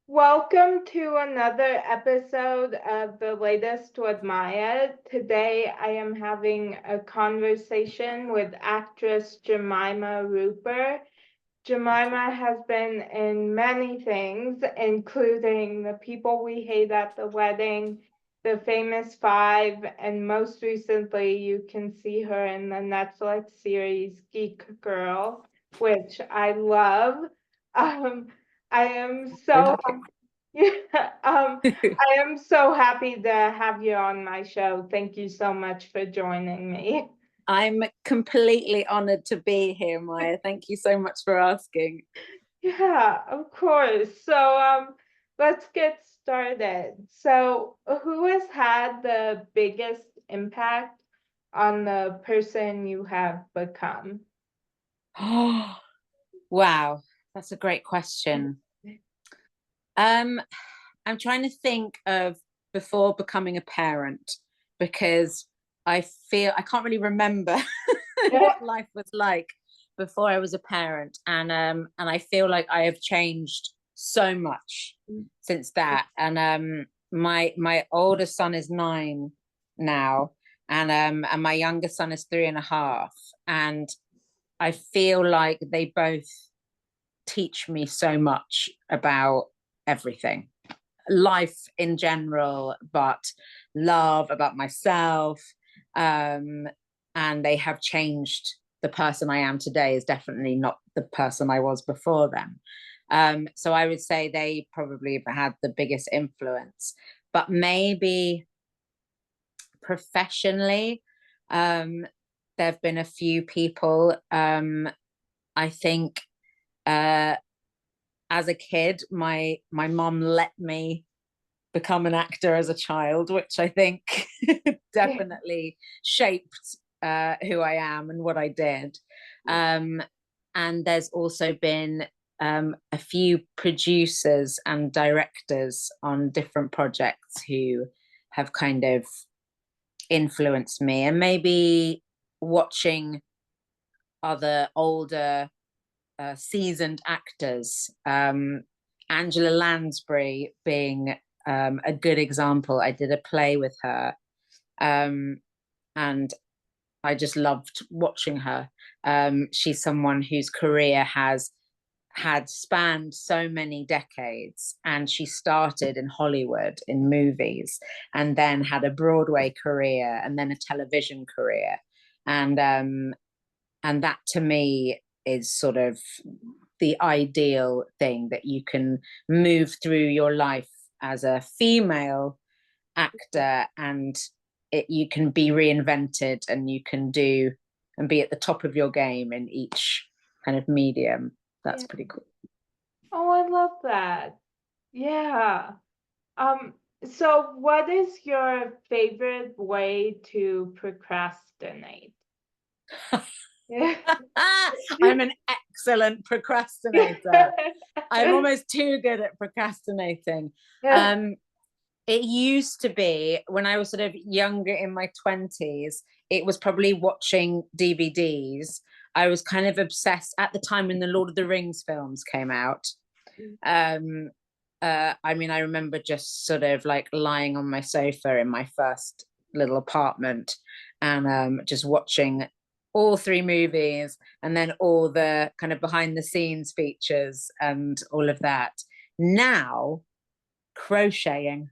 Welcome to another episode of The Latest with Maya. Today I am having a conversation with actress Jemima Rooper. Jemima has been in many things, including The People We Hate at the Wedding, The Famous Five, and most recently you can see her in the Netflix series Geek Girl, which I love. Um, I am I so like it. yeah, I am so happy to have you on my show. Thank you so much for joining me. I'm completely honored to be here, Maya. Thank you so much for asking. Yeah, of course. So, let's get started. So, who has had the biggest impact on the person you have become? Oh, wow, that's a great question. Um, I'm trying to think of before becoming a parent because I feel I can't really remember Yeah. what life was like before I was a parent, and I feel like I have changed so much since that. And my oldest son is 9 now, and my youngest son is 3.5, and I feel like they both teach me so much about everything, life in general, but love, about myself. Um, and they have changed. The person I am today is definitely not the person I was before them. So I would say they probably have had the biggest influence. But maybe professionally, um, there have been a few people. I think uh, as a kid, my mom let me become an actor as a child, which I think definitely shaped who I am and what I did. Um, and there's also been a few producers and directors on different projects who have kind of influenced me, and maybe watching other older seasoned actors. Angela Lansbury being a good example. I did a play with her, um, and I just loved watching her. She's someone whose career has had spanned so many decades, and she started in Hollywood in movies, and then had a Broadway career, and then a television career, and and that to me is sort of the ideal thing, that you can move through your life as a female actor, and you can be reinvented, and you can do and be at the top of your game in each kind of medium. That's Yeah. pretty cool. Oh, I love that. Yeah. So what is your favorite way to procrastinate? Yeah. I'm an excellent procrastinator. I'm almost too good at procrastinating. Yeah. um it used to be when I was sort of younger in my 20s, it was probably watching DVDs. I was kind of obsessed at the time when the Lord of the Rings films came out. Um, I mean, I remember just sort of like lying on my sofa in my first little apartment, and just watching all three movies, and then all the kind of behind the scenes features and all of that. Now, crocheting.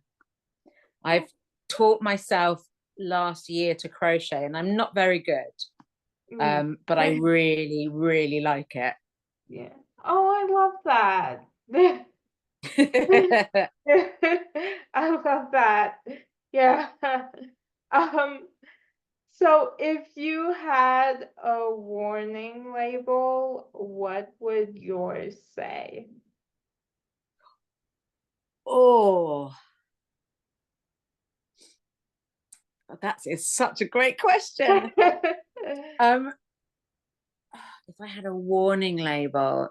I've taught myself last year to crochet, and I'm not very good, Mm. but I really, really like it. Yeah. Oh, I love that. I love that. Yeah. Um, so if you had a warning label, what would yours say? Oh, that is such a great question. Um, if I had a warning label,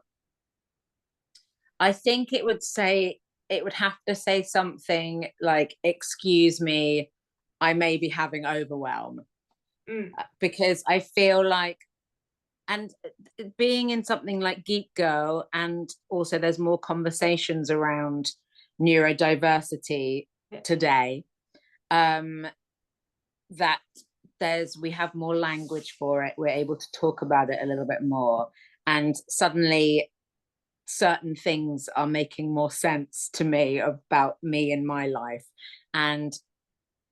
I think it would have to say something like, "Excuse me, I may be having overwhelm," Mm, because I feel like, and being in something like Geek Girl, and also there's more conversations around neurodiversity today, that we have more language for it. We're able to talk about it a little bit more, and suddenly certain things are making more sense to me about me and my life. And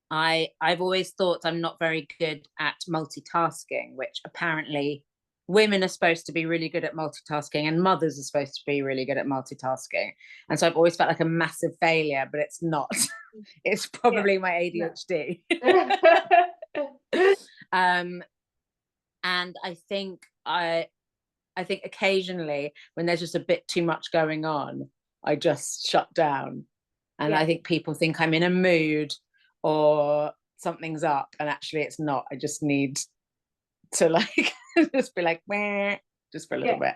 I've always thought I'm not very good at multitasking, which apparently women are supposed to be really good at multitasking, and mothers are supposed to be really good at multitasking. And so I've always felt like a massive failure, but it's not. It's probably my ADHD. And I think occasionally when there's just a bit too much going on, I just shut down. And I think people think I'm in a mood or something's up, and actually it's not. I just need to like just be like, meh, just for a little bit.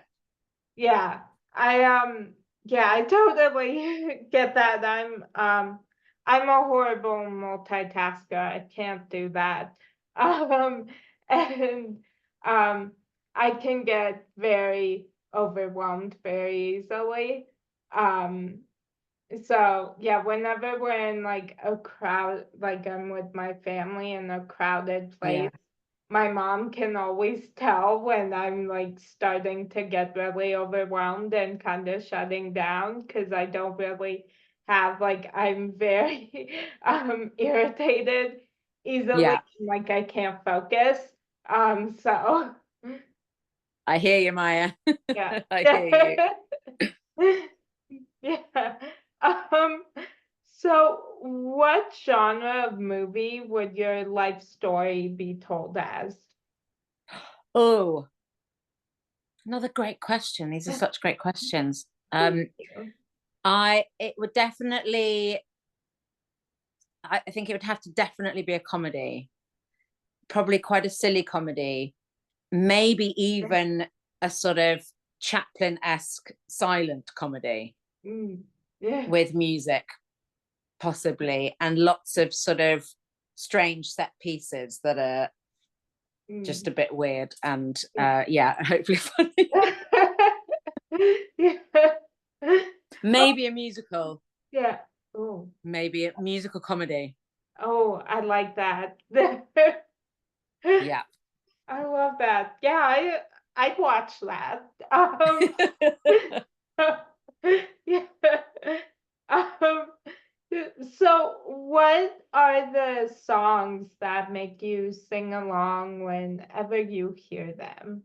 Yeah. I totally get that. I'm a horrible multitasker. I can't do that. And I can get very overwhelmed very easily. So yeah, whenever we're in like a crowd, like I'm with my family in a crowded place, my mom can always tell when I'm like starting to get really overwhelmed and kind of shutting down, because I don't really have like, I'm very irritated easily, like I can't focus. So I hear you, Maya. yeah. I hear you. Yeah. So what genre of movie would your life story be told as? Oh, another great question. These are such great questions. It would definitely, I think it would have to definitely be a comedy, probably quite a silly comedy, maybe even a sort of Chaplin-esque silent comedy with music, possibly, and lots of sort of strange set pieces that are just a bit weird and hopefully funny. Maybe a musical. Yeah. Oh. Maybe a musical comedy. Oh, I like that. Yeah. I love that. Yeah, I'd watch that. Yeah. Um, so what are the songs that make you sing along whenever you hear them?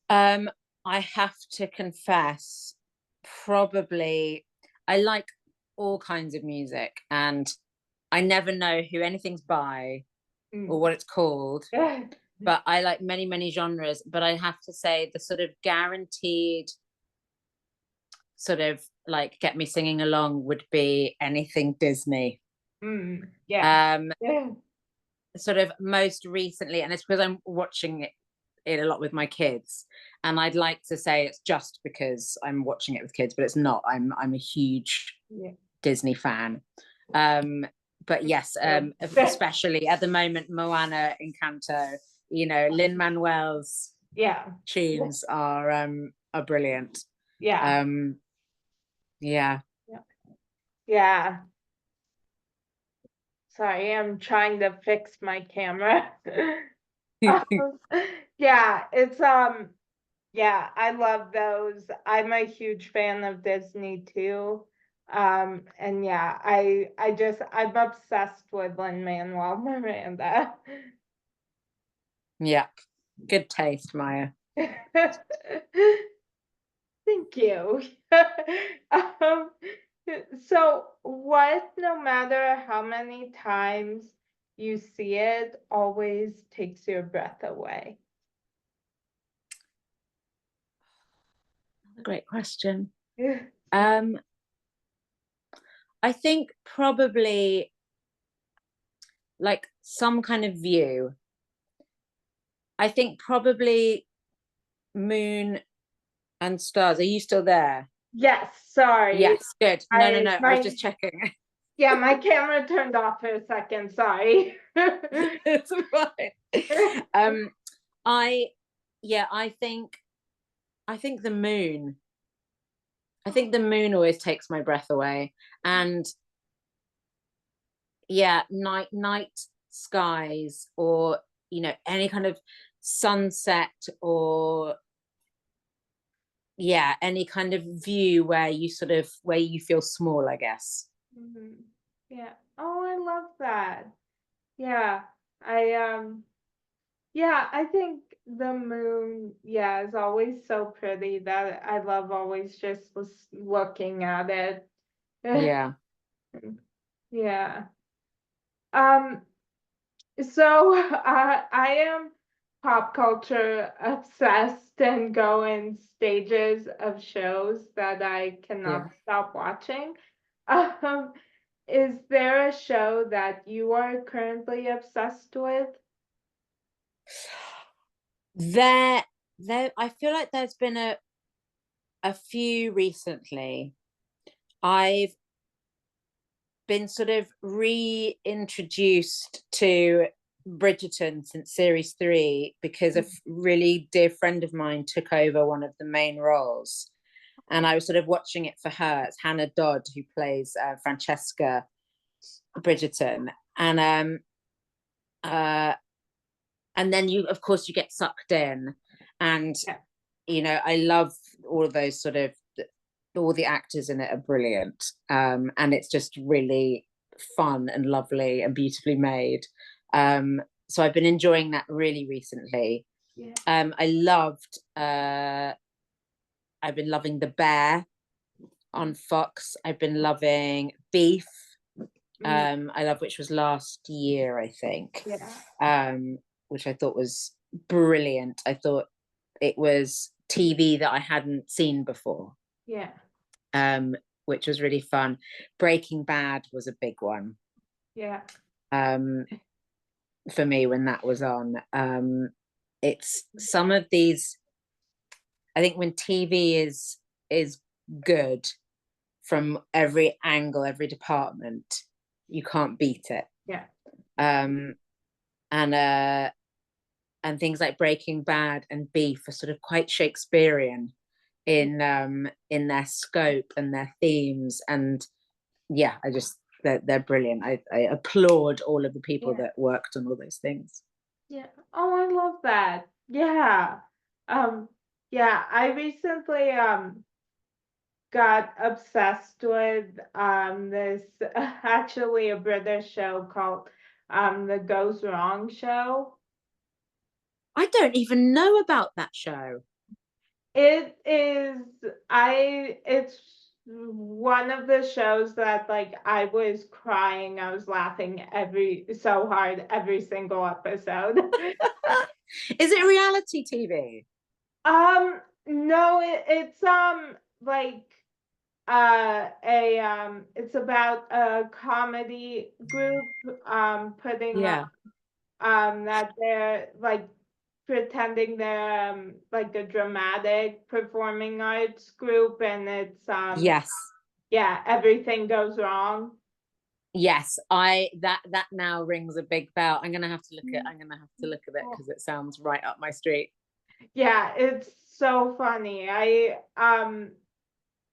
I have to confess, probably I like all kinds of music, and I never know who anything's by or what it's called, but I like many, many genres. But I have to say the sort of guaranteed sort of like get me singing along would be anything Disney. Sort of most recently, and it's because I'm watching it a lot with my kids, and I'd like to say it's just because I'm watching it with kids, but it's not. I'm a huge Disney fan. But yes, especially at the moment, Moana, Encanto, Lin-Manuel's tunes are brilliant. Yeah. Sorry, I'm trying to fix my camera. Yeah, it's I love those. I'm a huge fan of Disney too. And yeah, I'm obsessed with Lin-Manuel Miranda. Yeah, good taste, Maya. Thank you. So what, no matter how many times you see it, always takes your breath away? Great question. I think probably like some kind of view. I think probably moon and stars. Are you still there? Yes, sorry. Yes, good. No, I was just checking. Yeah, my camera turned off for a second. Sorry. It's fine. I think the moon. I think the moon always takes my breath away. And yeah, night skies, or any kind of sunset, or yeah, any kind of view where you feel small, I guess. Mhm. Yeah. Oh, I love that. Yeah. I yeah, I think the moon, yeah, is always so pretty that I love always just looking at it. Yeah. Yeah. Um, so I am pop culture obsessed and go in stages of shows that I Yeah. cannot stop watching. Um, is there a show that you are currently obsessed with? There there I feel like there's been a few recently. I've been sort of reintroduced to Bridgerton since series 3 because a really dear friend of mine took over one of the main roles, and I was sort of watching it for her. It's Hannah Dodd who plays Francesca Bridgerton, uh, and then of course you get sucked in, and Yeah, I love all of those all the actors in it are brilliant, and it's just really fun and lovely and beautifully made. So I've been enjoying that really recently. yeah. I loved I've been loving The Bear on Fox. I've been loving Beef. Mm, I love, which was last year, I think, yeah, which I thought was brilliant. I thought it was TV that I hadn't seen before, yeah, um, which was really fun. Breaking Bad was a big one, yeah, um, for me when that was on. It's some of these. I think when TV is good from every angle, every department, you can't beat it. yeah, Um, and things like Breaking Bad and Beef are sort of quite Shakespearean in their scope and their themes, and yeah, they're brilliant. I applaud all of the people yeah, that worked on all those things. yeah. Oh, I love that. Yeah. Um, yeah, I recently got obsessed with this actually a British show called The Goes Wrong Show. I don't even know about that show. It is it's one of the shows that like I was crying, I was laughing every so hard every single episode. Is it reality TV? No, it's like a it's about a comedy group putting on Yeah. that they're like pretending they're like a dramatic performing arts group, and it's Yes. yeah, everything goes wrong. Yes. That now rings a big bell. Mm. I'm gonna have to look at it because it sounds right up my street. Yeah, it's so funny. I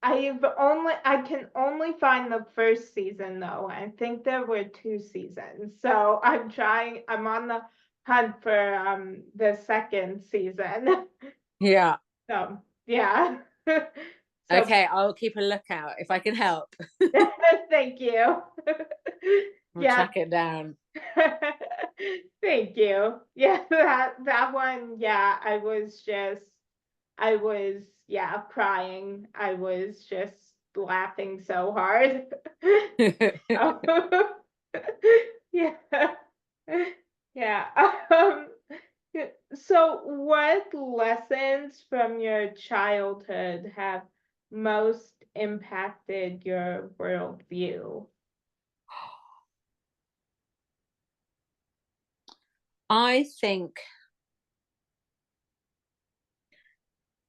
can only find the first season though. I think there were two seasons. So I'm on the hunt for the second season. Yeah. So yeah. So Okay, I'll keep a lookout if I can help. thank you. We'll Yeah. track it down. Thank you. Yeah, that one, yeah, I was yeah, crying. I was just laughing so hard. Oh, yeah. Yeah. So what lessons from your childhood have most impacted your worldview? I think,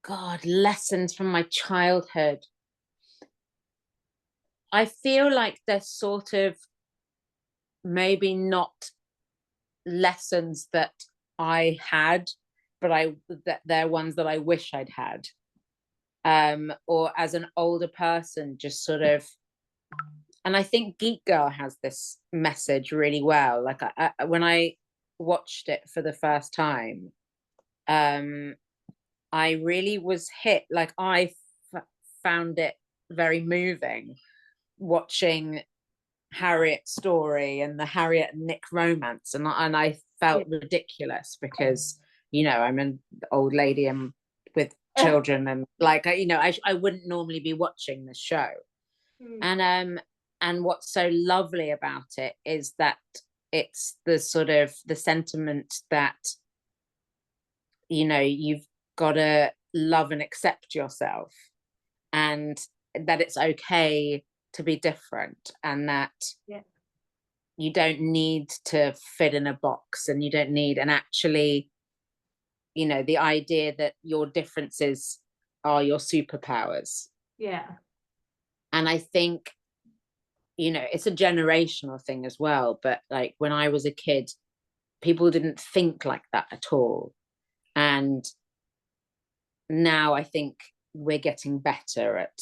God, lessons from my childhood. I feel like they're sort of maybe not lessons that I had, but they're ones that I wish I'd had. or as an older person, just sort of, and I think Geek Girl has this message really well. Like when I watched it for the first time, I really was hit. Like found it very moving watching Harriet's story and the Harriet and Nick romance, and I felt ridiculous because I'm an old lady and with children, and like I wouldn't normally be watching this show. And what's so lovely about it is that it's the sort of the sentiment that you've got to love and accept yourself, and that it's okay to be different, and that you don't need to fit in a box, and you don't need, and actually the idea that your differences are your superpowers. And I think it's a generational thing as well, but like when I was a kid, people didn't think like that at all, and now I think we're getting better at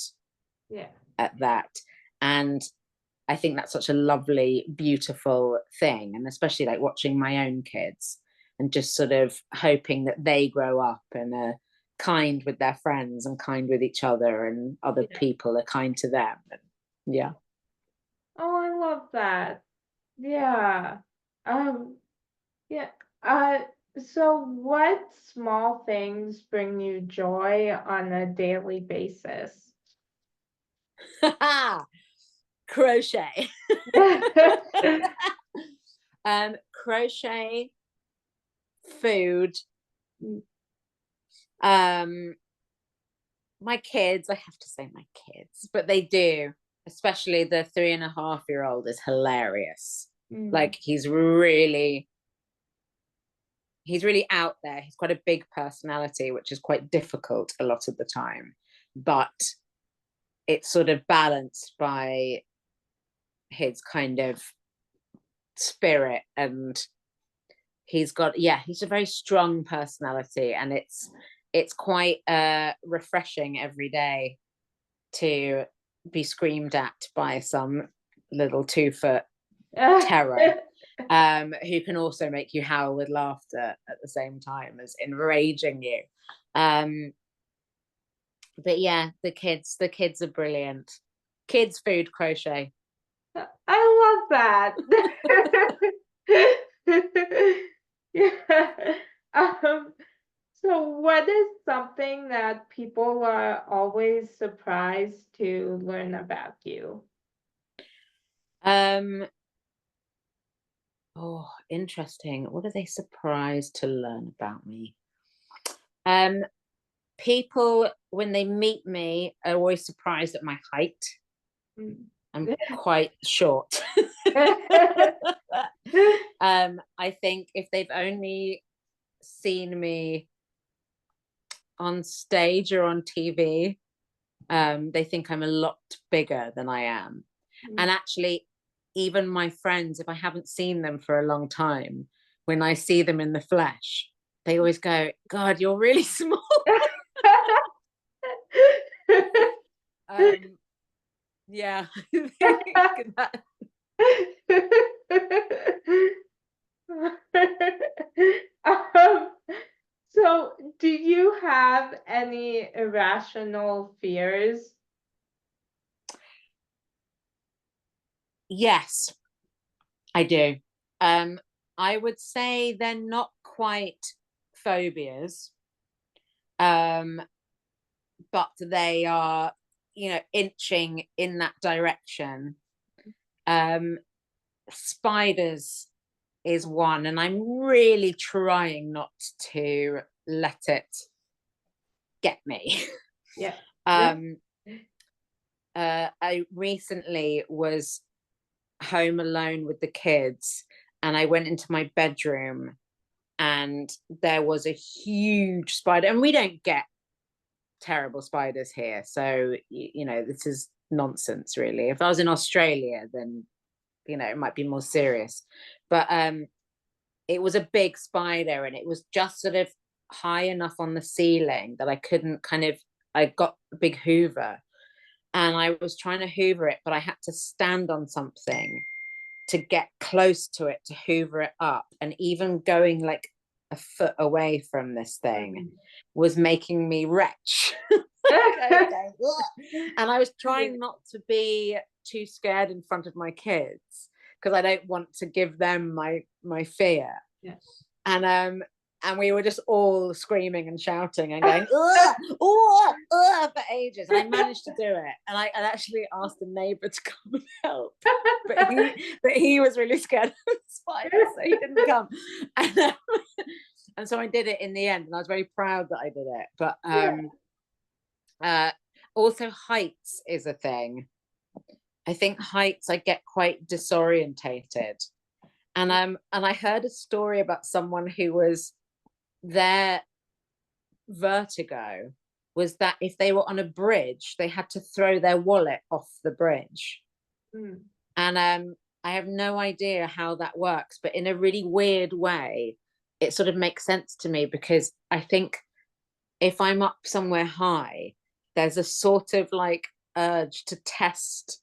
that. And I think that's such a lovely, beautiful thing. And especially like watching my own kids and just sort of hoping that they grow up and are kind with their friends and kind with each other, and other people are kind to them. And Oh, I love that. Yeah. Yeah. So what small things bring you joy on a daily basis? Crochet. Crochet, food, my kids, I have to say my kids, but they do, especially the 3.5-year-old is hilarious. Like he's really out there. He's quite a big personality, which is quite difficult a lot of the time, but it's sort of balanced by his kind of spirit, and he's a very strong personality, and it's quite refreshing every day to be screamed at by some little 2-foot terror, who can also make you howl with laughter at the same time as enraging you. But yeah, the kids are brilliant. Kids, food, crochet. I love that. Yeah. So what is something that people are always surprised to learn about you? Oh, interesting. What are they surprised to learn about me? People, when they meet me, are always surprised at my height. I'm quite short. I think if they've only seen me on stage or on TV, they think I'm a lot bigger than I am. And actually, even my friends, if I haven't seen them for a long time, when I see them in the flesh, they always go, God, you're really small. Yeah. So do you have any irrational fears? Yes, I do. I would say they're not quite phobias, but they are, inching in that direction. Spiders is one, and I'm really trying not to let it get me. Yeah. I recently was home alone with the kids, and I went into my bedroom, and there was a huge spider, and we don't get terrible spiders here, so this is nonsense, really. If I was in Australia, then it might be more serious, but it was a big spider, and it was just sort of high enough on the ceiling that I couldn't I got big Hoover, and I was trying to Hoover it, but I had to stand on something to get close to it to Hoover it up, and even going like a foot away from this thing was making me retch. Okay. And I was trying not to be too scared in front of my kids because I don't want to give them my fear. Yeah. And we were just all screaming and shouting and going ugh, ugh, ugh, for ages. And I managed to do it. And I actually asked the neighbor to come and help, but he was really scared of spiders, so he didn't come. And so I did it in the end, and I was very proud that I did it. But also heights is a thing. I think heights, I get quite disorientated. And I heard a story about someone who was, their vertigo was that if they were on a bridge, they had to throw their wallet off the bridge. And I have no idea how that works, but in a really weird way, it sort of makes sense to me, because I think if I'm up somewhere high, there's a sort of like urge to test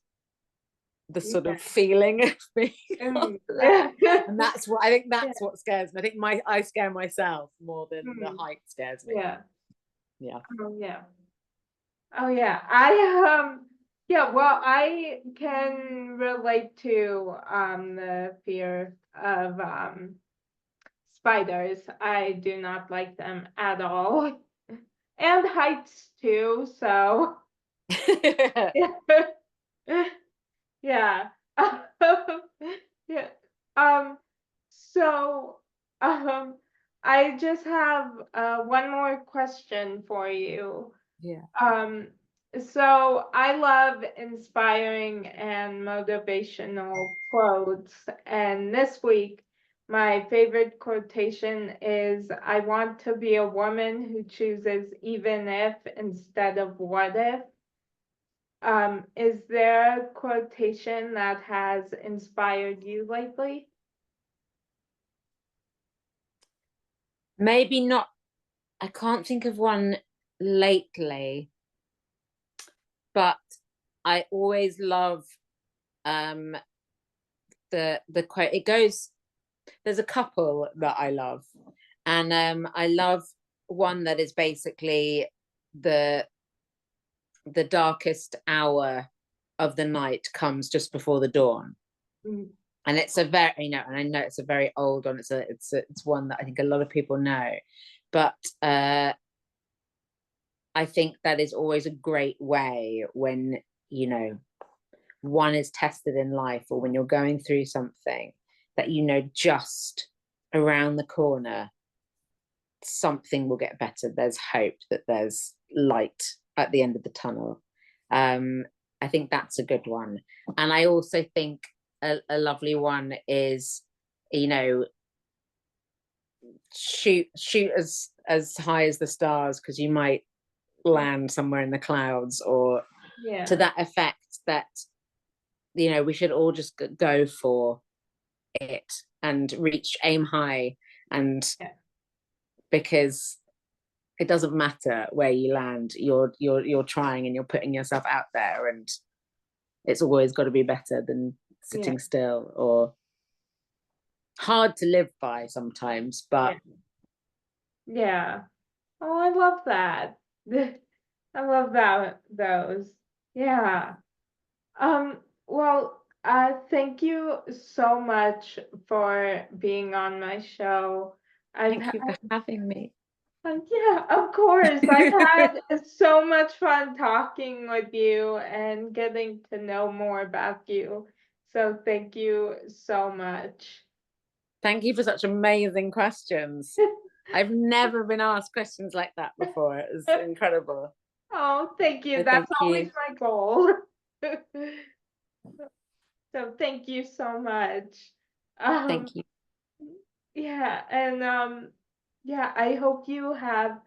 the sort of feeling of being up there. And that's what I think, that's what scares me. I think I scare myself more than the height scares me. Oh yeah. I can relate to the fear of spiders. I do not like them at all. And heights too, so yeah. Yeah. So I just have one more question for you. So I love inspiring and motivational quotes, and this week my favorite quotation is, "I want to be a woman who chooses even if instead of what if." Is there a quotation that has inspired you lately? Maybe not. I can't think of one lately, but I always love the quote. It goes, there's a couple that I love, and I love one that is basically the darkest hour of the night comes just before the dawn. And it's a very, and I know it's a very old one. It's one that I think a lot of people know, but I think that is always a great way when one is tested in life, or when you're going through something that just around the corner something will get better. There's hope, that there's light at the end of the tunnel. I think that's a good one. And I also think a lovely one is, shoot as high as the stars, because you might land somewhere in the clouds, or to that effect, that we should all just go for it and aim high, and because it doesn't matter where you land, you're trying and you're putting yourself out there, and it's always got to be better than sitting still, or hard to live by sometimes, but oh, I love that. I love those. Well, thank you so much for being on my show. Thank you for having me. Yeah, of course. I've had so much fun talking with you and getting to know more about you. So thank you so much. Thank you for such amazing questions. I've never been asked questions like that before. It was incredible. Oh, thank you. That's always my goal. So thank you so much. Thank you. Yeah, and I hope you have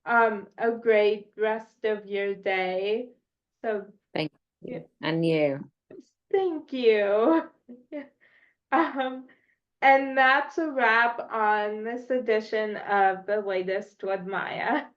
a great rest of your day. So thank you. And you. Thank you. And that's a wrap on this edition of The Latest to Admire.